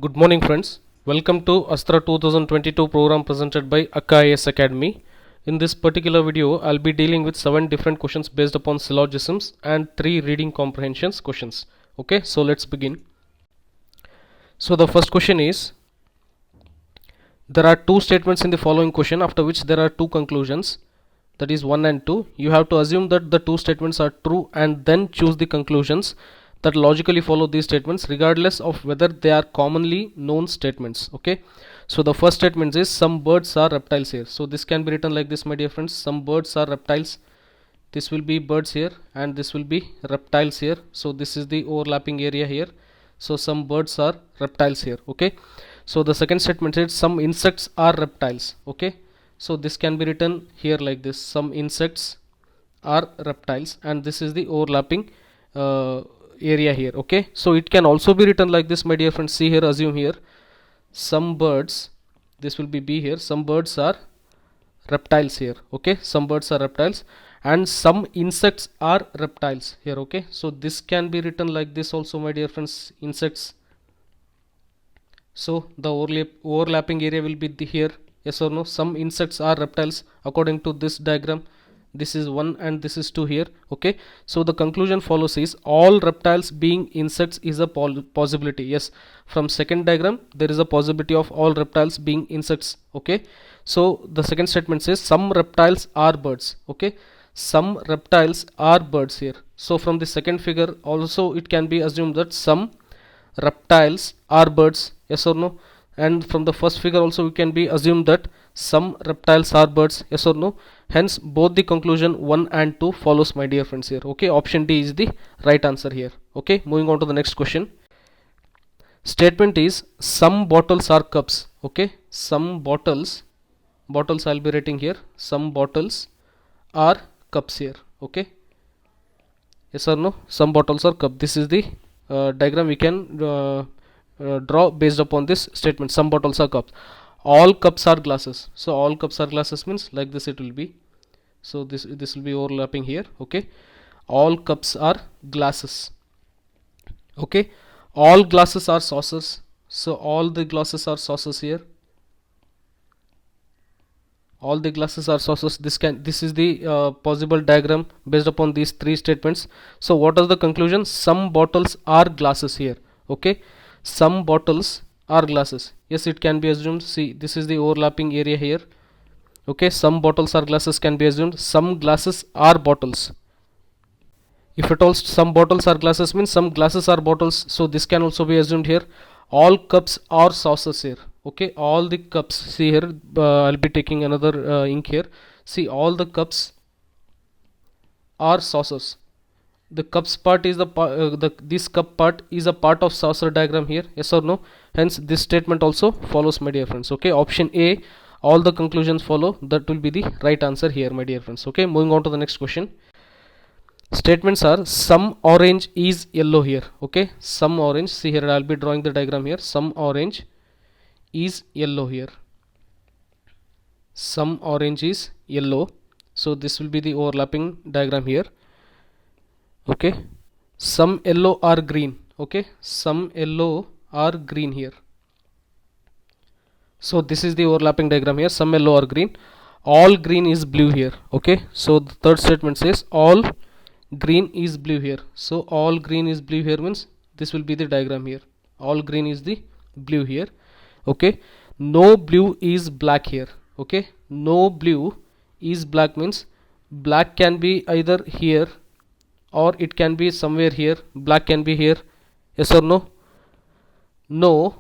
Good morning friends. Welcome to ASTRA 2022 program presented by Akka IAS Academy. In this particular video, I'll be dealing with 7 different questions based upon syllogisms and 3 reading comprehensions questions. Okay, so let's begin. So the first question is, there are 2 statements in the following question after which there are 2 conclusions, that is 1 and 2. You have to assume that the 2 statements are true and then choose the conclusions that logically follow these statements regardless of whether they are commonly known statements. Okay, so the first statement is some birds are reptiles here. So this can be written like this, my dear friends. Some birds are reptiles. This will be birds here and this will be reptiles here. So this is the overlapping area here. So some birds are reptiles here. Okay, so the second statement is some insects are reptiles. Okay, so this can be written here like this, some insects are reptiles, and this is the overlapping area here. Okay, so it can also be written like this, my dear friends. See here, assume here some birds, this will be B here, some birds are reptiles here. Okay, some birds are reptiles and some insects are reptiles here. Okay, so this can be written like this also, my dear friends, insects. So the overlapping area will be here, yes or no. Some insects are reptiles according to this diagram. This is 1 and this is 2 here. Okay, so the conclusion follows is all reptiles being insects is a possibility. Yes, from second diagram there is a possibility of all reptiles being insects. Okay, so the second statement says some reptiles are birds. Okay, some reptiles are birds here. So from the second figure also it can be assumed that some reptiles are birds, yes or no. And from the first figure also we can be assumed that some reptiles are birds, yes or no. Hence both the conclusion 1 and 2 follows, my dear friends, here. Okay, option D is the right answer here. Okay, moving on to the next question. Statement is some bottles are cups. Okay, some bottles I'll be writing here, some bottles are cups here. Okay, yes or no, some bottles are cup. This is the diagram we can draw based upon this statement, some bottles are cups. All cups are glasses. So all cups are glasses means like this it will be. So this will be overlapping here. Okay, all cups are glasses. Okay, all glasses are saucers. So all the glasses are saucers here. All the glasses are saucers. This is the possible diagram based upon these 3 statements. So what is the conclusion? Some bottles are glasses here. Okay, some bottles are glasses. Yes, it can be assumed. See, this is the overlapping area here. Okay, some bottles are glasses can be assumed. Some glasses are bottles. If at all some bottles are glasses means some glasses are bottles. So this can also be assumed here. All cups are saucers here. Okay, all the cups. See here, I'll be taking another ink here. See, all the cups are saucers. The cups part is this cup part is a part of saucer diagram here, yes or no. Hence this statement also follows, my dear friends. Okay, option A, all the conclusions follow, that will be the right answer here, my dear friends. Okay, moving on to the next question. Statements are some orange is yellow here. Okay, some orange, see here, I'll be drawing the diagram here. Some orange is yellow here. Some orange is yellow. So this will be the overlapping diagram here. Okay, some yellow are green. Okay, some yellow are green here. So this is the overlapping diagram here. Some yellow are green. All green is blue here. Okay, so the third statement says all green is blue here. So all green is blue here means this will be the diagram here. All green is the blue here. Okay, no blue is black here. Okay, no blue is black means black can be either here or it can be somewhere here. Black can be here, yes or no. No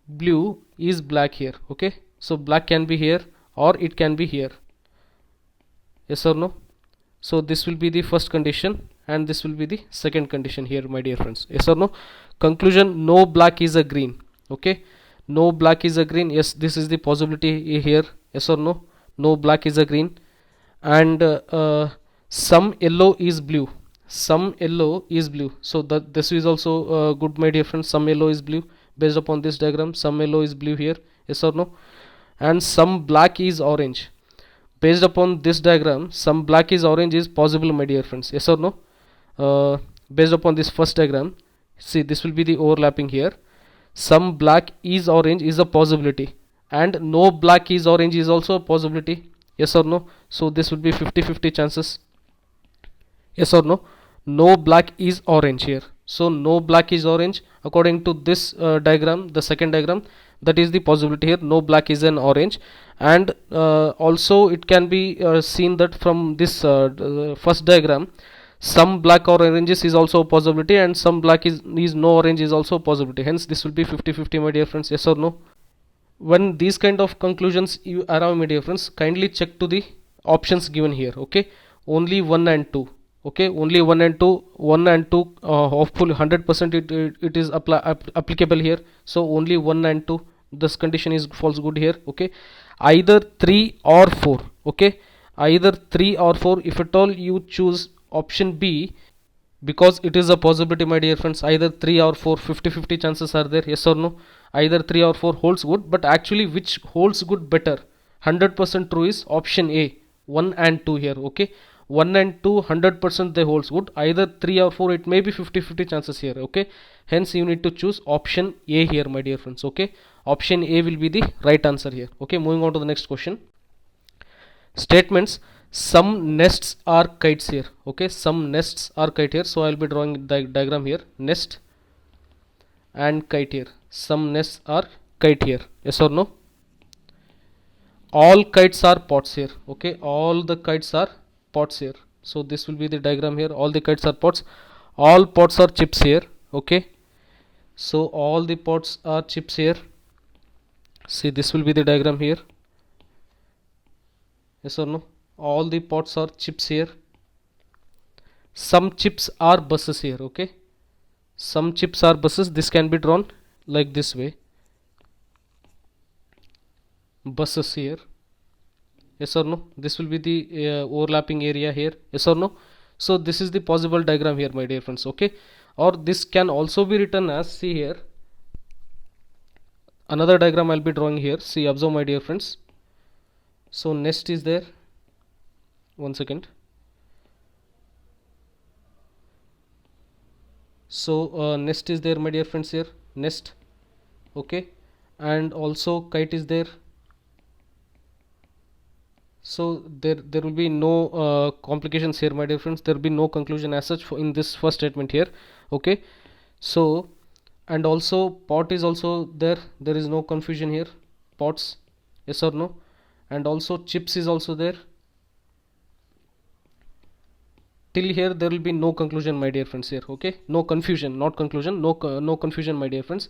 blue is black here. Okay, so black can be here or it can be here, yes or no. So this will be the first condition and this will be the second condition here, my dear friends, yes or no. Conclusion, no black is a green. Okay, no black is a green. Yes, this is the possibility here, yes or no. No black is a green. And some yellow is blue. Some yellow is blue. So that this is also good, my dear friends. Some yellow is blue based upon this diagram. Some yellow is blue here, yes or no. And some black is orange. Based upon this diagram, some black is orange is possible, my dear friends, yes or no. Based upon this first diagram, See, this will be the overlapping here. Some black is orange is a possibility, and no black is orange is also a possibility. Yes or no? So this would be 50-50 chances. Yes or no? No black is orange here. So no black is orange according to this diagram, the second diagram. That is the possibility here. No black is an orange, and also it can be seen that from this first diagram, some black or oranges is also a possibility, and some black is no orange is also a possibility. Hence this will be 50-50, my dear friends. Yes or no? When these kind of conclusions you arrive, my dear friends, kindly check to the options given here. Okay, only 1 and 2. Okay, only 1 and 2, 1 and 2 hopefully 100% it is applicable here. So only 1 and 2, this condition is false good here. Okay, either 3 or 4. Okay, either 3 or 4, if at all you choose option B, because it is a possibility, my dear friends. Either 3 or 4, 50-50 chances are there. Yes or no? Either 3 or 4 holds good, but actually which holds good better, 100% true, is option A, 1 and 2 here. Okay, 1 and 2 100% they holds good. Either 3 or 4, it may be 50-50 chances here. Okay, hence you need to choose option A here, my dear friends. Okay, option A will be the right answer here. Okay, moving on to the next question. Statements, some nests are kites here. Okay, some nests are kite here. So I'll be drawing diagram here, nest and kite here. Some nests are kite here. Yes or no? All kites are pots here. Okay, all the kites are pots here. So this will be the diagram here. All the kites are pots. All pots are chips here. Okay, so all the pots are chips here. See, this will be the diagram here. Yes or no? All the pots are chips here. Some chips are buses here. Okay, some chips are buses. This can be drawn like this way, buses here. Yes or no? This will be the overlapping area here. Yes or no? So this is the possible diagram here, my dear friends. Okay, or this can also be written as, see here, another diagram I'll be drawing here. See, observe, my dear friends. So nest is there. One second. So nest is there, my dear friends, here, nest. Okay, and also kite is there. So there will be no complications here, my dear friends. There will be no conclusion as such in this first statement here. Okay, so, and also pot is also there. There is no confusion here. Pots, yes or no? And also chips is also there. Till here there will be no conclusion, my dear friends, here. Okay, no confusion, not conclusion, no confusion, my dear friends.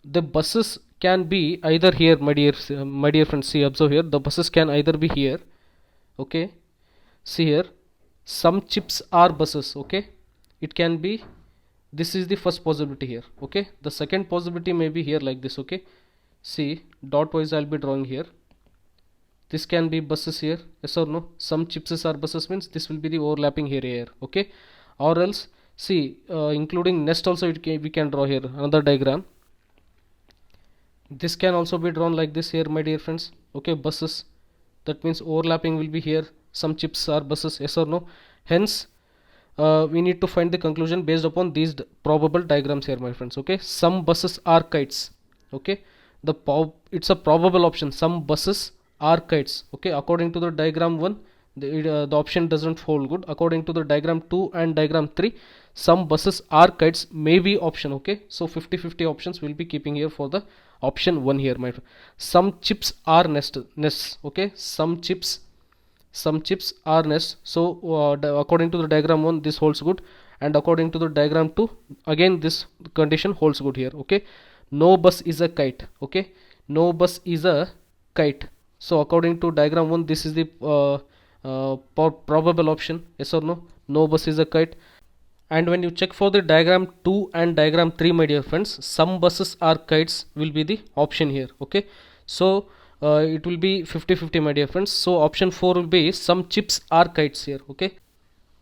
The buses can be either here, my dear friends. See, observe here, the buses can either be here. Okay, see here, some chips are buses. Okay, it can be, this is the first possibility here. Okay, the second possibility may be here like this. Okay, see, dot wise I'll be drawing here. This can be buses here. Yes or no? Some chips are buses means this will be the overlapping area here. Okay, or else, see, including nest also we can draw here another diagram. This can also be drawn like this here, my dear friends. Okay, buses, that means overlapping will be here. Some chips are buses. Yes or no? Hence we need to find the conclusion based upon these probable diagrams here, my friends. Okay, some buses are kites. Okay, it's a probable option. Some buses are kites. Okay, according to the diagram 1, the option doesn't hold good. According to the diagram 2 and diagram 3, some buses are kites may be option. Okay, so 50-50 options will be keeping here for the option 1 here, my friend. Some chips are nests. Okay, some chips are nests. So according to the diagram 1, this holds good, and according to the diagram 2, again this condition holds good here. Okay, no bus is a kite. Okay, no bus is a kite. So according to diagram 1, this is the probable option. Yes or no? No bus is a kite. And when you check for the diagram 2 and diagram 3, my dear friends, some buses are kites will be the option here. Okay, so it will be 50-50, my dear friends. So option 4 will be some chips are kites here. Okay,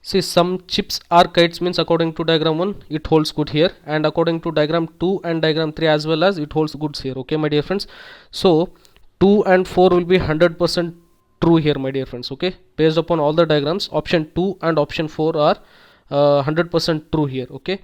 see, some chips are kites means according to diagram 1 it holds good here, and according to diagram 2 and diagram 3 as well as it holds goods here. Okay, my dear friends. So 2 and 4 will be 100% true here, my dear friends. Okay, based upon all the diagrams, option 2 and option 4 are 100% true here. Okay,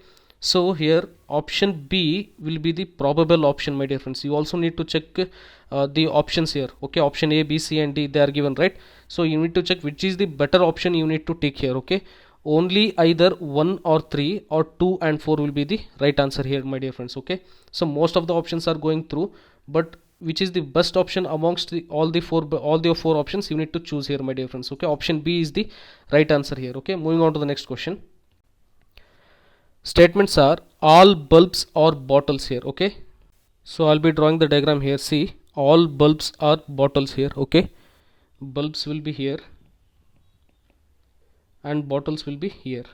So here option B will be the probable option, my dear friends. You also need to check the options here. Okay, option A, B, C and D, they are given, right? So you need to check which is the better option you need to take here. Okay, only either 1 or 3 or 2 and 4 will be the right answer here, my dear friends. Okay, so most of the options are going through, but which is the best option amongst all the four options, you need to choose here, my dear friends. Okay, option B is the right answer here. Okay, moving on to the next question. Statements are all bulbs or bottles here. Okay, so I'll be drawing the diagram here. See, all bulbs are bottles here. Okay, bulbs will be here and bottles will be here.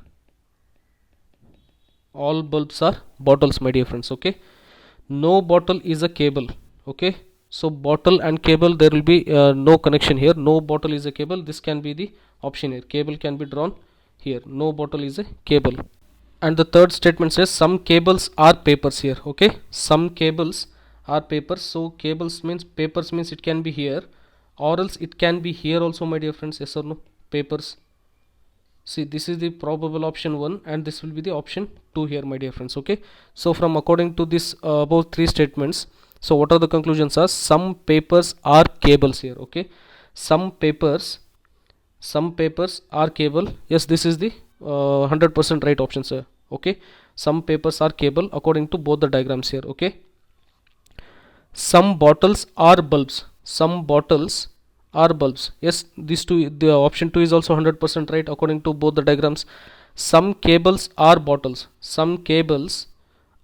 All bulbs are bottles, my dear friends. Okay, no bottle is a cable. Okay, so bottle and cable, there will be no connection here. No bottle is a cable. This can be the option here. Cable can be drawn here. No bottle is a cable. And the third statement says some cables are papers here. Okay, some cables are papers. So cables means papers, means it can be here or else it can be here also, my dear friends. Yes or no? Papers. See, this is the probable option 1 and this will be the option 2 here, my dear friends. Okay, so from according to this above 3 statements, so what are the conclusions are? Some papers are cables here. Okay, some papers are cable. Yes, this is the 100% right option, sir. Okay, some papers are cable according to both the diagrams here. Okay, some bottles are bulbs. Some bottles are bulbs. Yes, these two, the option 2 is also 100% right according to both the diagrams. Some cables are bottles. Some cables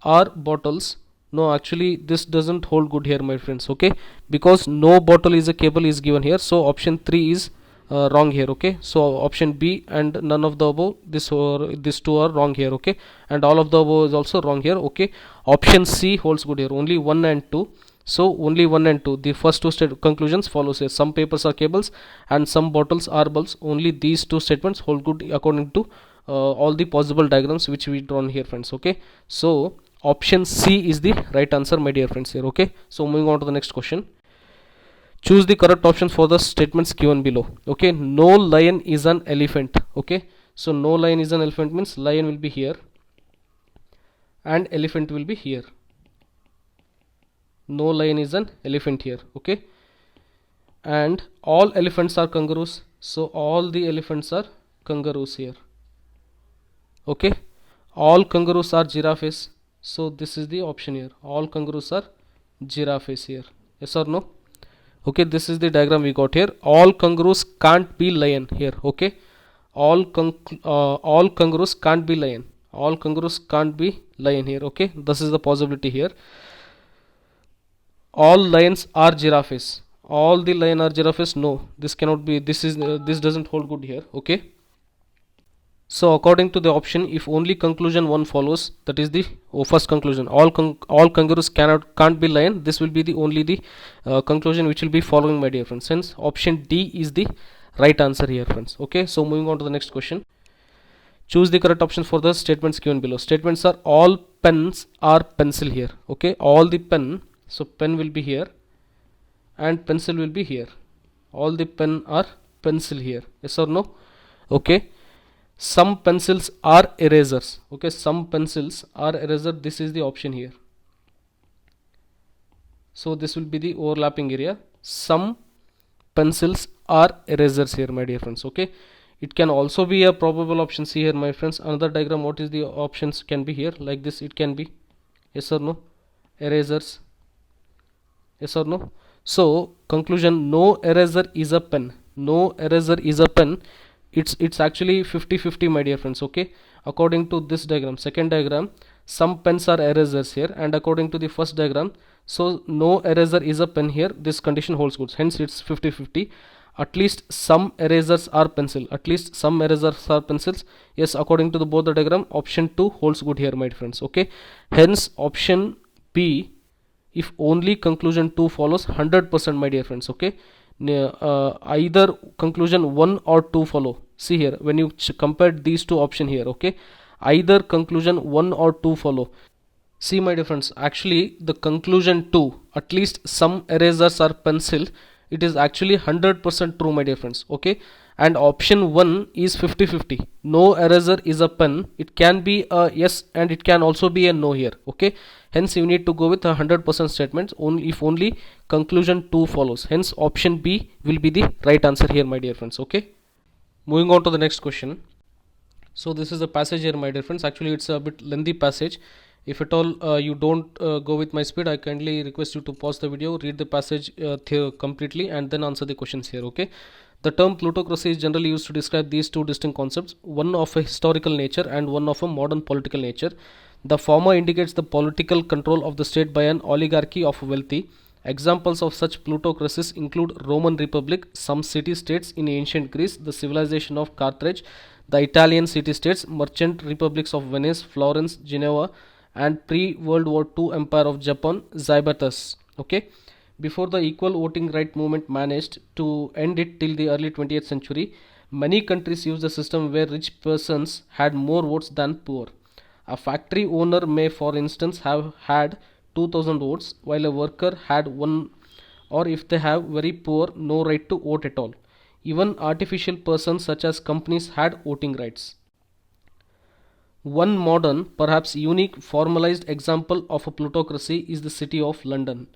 are bottles. No, actually this doesn't hold good here, my friends. Okay, because no bottle is a cable is given here, so option 3 is wrong here. Okay, so option B and none of the above, this or these two are wrong here. Okay, and all of the above is also wrong here. Okay, option C holds good here, only 1 and 2. So only 1 and 2, the first two conclusions follows here. Some papers are cables and some bottles are bulbs. Only these two statements hold good according to all the possible diagrams which we drawn here, friends. Okay, so option C is the right answer, my dear friends here. Okay, so moving on to the next question. Choose the correct options for the statements given below. Okay, no lion is an elephant. Okay, so no lion is an elephant means lion will be here and elephant will be here. No lion is an elephant here. Okay, and all elephants are kangaroos, so all the elephants are kangaroos here. Okay, all kangaroos are giraffes, so this is the option here. All kangaroos are giraffes here. Yes or no? Okay, this is the diagram we got here. All kangaroos can't be lion here. Okay, all kangaroos can't be lion. All kangaroos can't be lion here. Okay, this is the possibility here. All lions are giraffes. All the lion are giraffes. No, this cannot be. This doesn't hold good here. Okay, so according to the option, if only conclusion 1 follows, that is the first conclusion, all kangaroos can't be lion, this will be the only the conclusion which will be following, my dear friends. Hence option D is the right answer here, friends. Okay, so moving on to the next question. Choose the correct option for the statements given below. Statements are all pens are pencil here. Okay, all the pen, so pen will be here and pencil will be here. All the pen are pencil here. Yes or no? Okay, some pencils are erasers. Okay, some pencils are eraser. This is the option here. So this will be the overlapping area. Some pencils are erasers here, my dear friends. Okay, it can also be a probable option. See here, my friends, another diagram. What is the options can be here? Like this it can be. Yes or no? Erasers. Yes or no? So conclusion, no eraser is a pen. No eraser is a pen. It's actually 50-50, my dear friends. Okay, according to this diagram, second diagram, some pens are erasers here, and according to the first diagram, so no eraser is a pen here, this condition holds good. Hence it's 50-50. At least some erasers are pencil. At least some erasers are pencils. Yes, according to the both the diagram, option 2 holds good here, my friends. Okay, hence option B, if only conclusion 2 follows, 100%, my dear friends. Okay, either conclusion 1 or 2 follow. See here, when you compare these two options here, okay, either conclusion 1 or 2 follow. See, my dear friends, actually the conclusion 2, at least some erasers are pencil, it is actually 100% true, my dear friends. Okay, and option 1 is 50-50. No eraser is a pen. It can be a yes and it can also be a no here. Okay, hence you need to go with 100% statements only if only conclusion 2 follows. Hence option B will be the right answer here, my dear friends. Okay, moving on to the next question. So this is a passage here, my dear friends. Actually it's a bit lengthy passage. If at all you don't go with my speed, I kindly request you to pause the video, read the passage completely, and then answer the questions here. Okay, the term plutocracy is generally used to describe these two distinct concepts, one of a historical nature and one of a modern political nature. The former indicates the political control of the state by an oligarchy of wealthy. Examples of such plutocracies include Roman Republic, some city-states in ancient Greece, the civilization of Carthage, the Italian city-states, merchant republics of Venice, Florence, Geneva, and pre-World War II Empire of Japan, Zybatus. Okay, before the equal voting right movement managed to end it till the early 20th century, many countries used a system where rich persons had more votes than poor. A factory owner may, for instance, have had 2000 votes, while a worker had one, or if they have very poor, no right to vote at all. Even artificial persons such as companies had voting rights. One modern, perhaps unique, formalized example of a plutocracy is the city of London.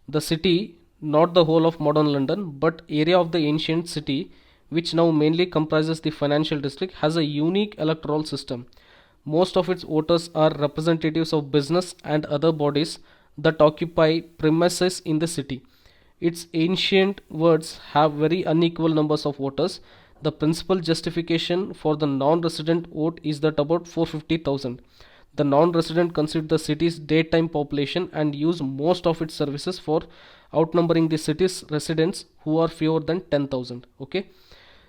The city, not the whole of modern London, but area of the ancient city, which now mainly comprises the financial district, has a unique electoral system. Most of its voters are representatives of business and other bodies that occupy premises in the city. Its ancient words have very unequal numbers of voters. The principal justification for the non-resident vote is that about 450,000. The non-resident consider the city's daytime population and use most of its services for outnumbering the city's residents who are fewer than 10,000. Okay.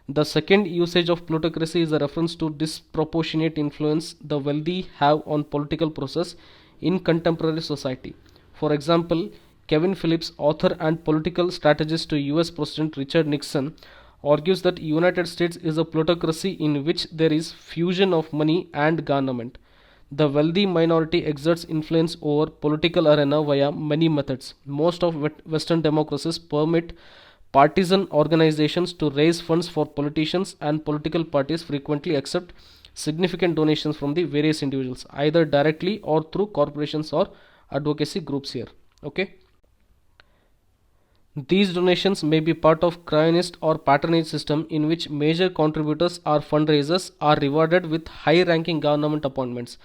The second usage of plutocracy is a reference to disproportionate influence the wealthy have on political process in contemporary society. For example, Kevin Phillips, author and political strategist to US President Richard Nixon, argues that United States is a plutocracy in which there is fusion of money and government. The wealthy minority exerts influence over political arena via many methods. Most of Western democracies permit partisan organizations to raise funds for politicians, and political parties frequently accept significant donations from the various individuals, either directly or through corporations or advocacy groups here. Okay. These donations may be part of cronyist or patronage system in which major contributors or fundraisers are rewarded with high-ranking government appointments.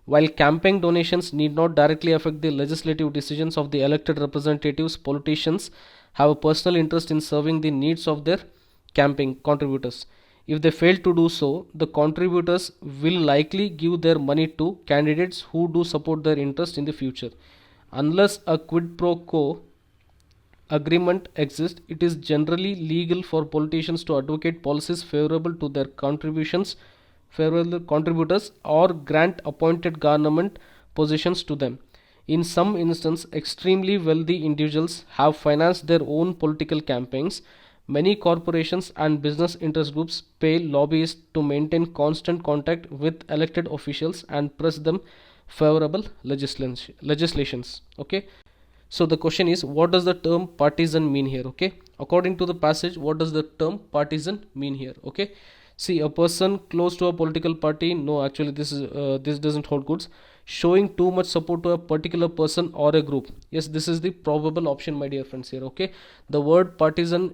While campaign donations need not directly affect the legislative decisions of the elected representatives, politicians have a personal interest in serving the needs of their campaign contributors. If they fail to do so, the contributors will likely give their money to candidates who do support their interest in the future. Unless a quid pro quo agreement exists, it is generally legal for politicians to advocate policies favorable to their favorable contributors, or grant appointed government positions to them. In some instances, extremely wealthy individuals have financed their own political campaigns. Many corporations and business interest groups pay lobbyists to maintain constant contact with elected officials and press them favorable legislations. Okay. So the question is, what does the term partisan mean here? Okay, according to the passage, what does the term partisan mean here? Okay, see, a person close to a political party. No, actually this doesn't hold goods. Showing too much support to a particular person or a group. Yes, this is the probable option, my dear friends here. Okay, the word partisan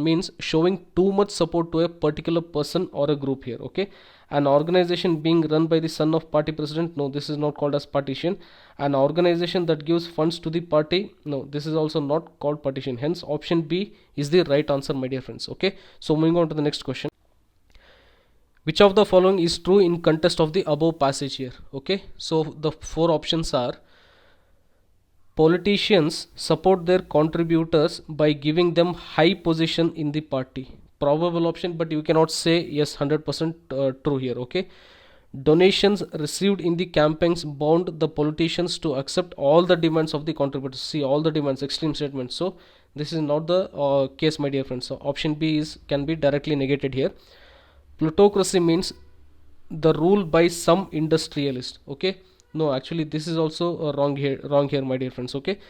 means showing too much support to a particular person or a group here. Okay, an organization being run by the son of party president. No, this is not called as partition. An organization that gives funds to the party. No, this is also not called partition. Hence option B is the right answer, my dear friends. Okay, so moving on to the next question. Which of the following is true in context of the above passage here? Okay, so the four options are: politicians support their contributors by giving them high position in the party. Probable option, but you cannot say yes 100% true here. Okay, donations received in the campaigns bound the politicians to accept all the demands of the contributors. See, all the demands, extreme statements. So this is not the case, my dear friends. So option B can be directly negated here. Plutocracy means the rule by some industrialist. Okay, no, actually this is also wrong here, my dear friends. Okay,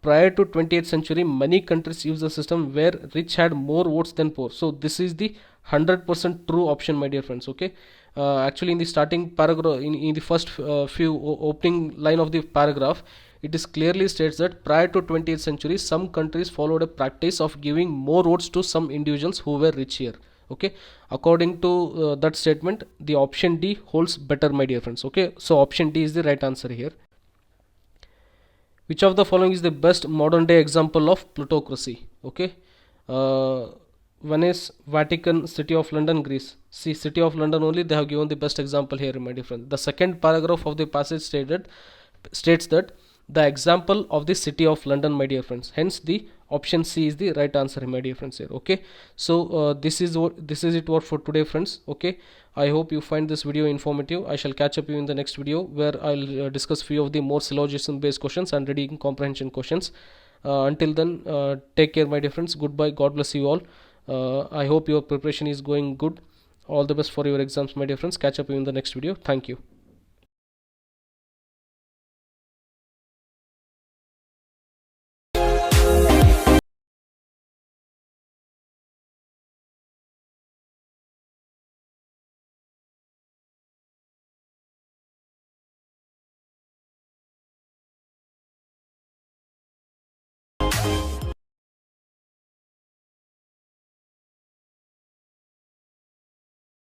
prior to 20th century, many countries used a system where rich had more votes than poor. So this is the 100% true option, my dear friends. Okay, actually in the starting paragraph, in the first few opening line of the paragraph, it is clearly states that prior to 20th century, some countries followed a practice of giving more votes to some individuals who were richer. Okay, according to that statement, the option D holds better, my dear friends. Okay, so option D is the right answer here. Which of the following is the best modern day example of plutocracy? Okay, one is Vatican, City of London, Greece. See, City of London only they have given the best example here, my dear friend. The second paragraph of the passage states that the example of the City of London, my dear friends. Hence the option C is the right answer, my dear friends here. Okay, so this is it for today, friends. Okay, I hope you find this video informative. I shall catch up you in the next video where I'll discuss few of the more syllogism based questions and reading comprehension questions. Until then, take care, my dear friends. Goodbye. God bless you all. I hope your preparation is going good. All the best for your exams, my dear friends. Catch up you in the next video. Thank you.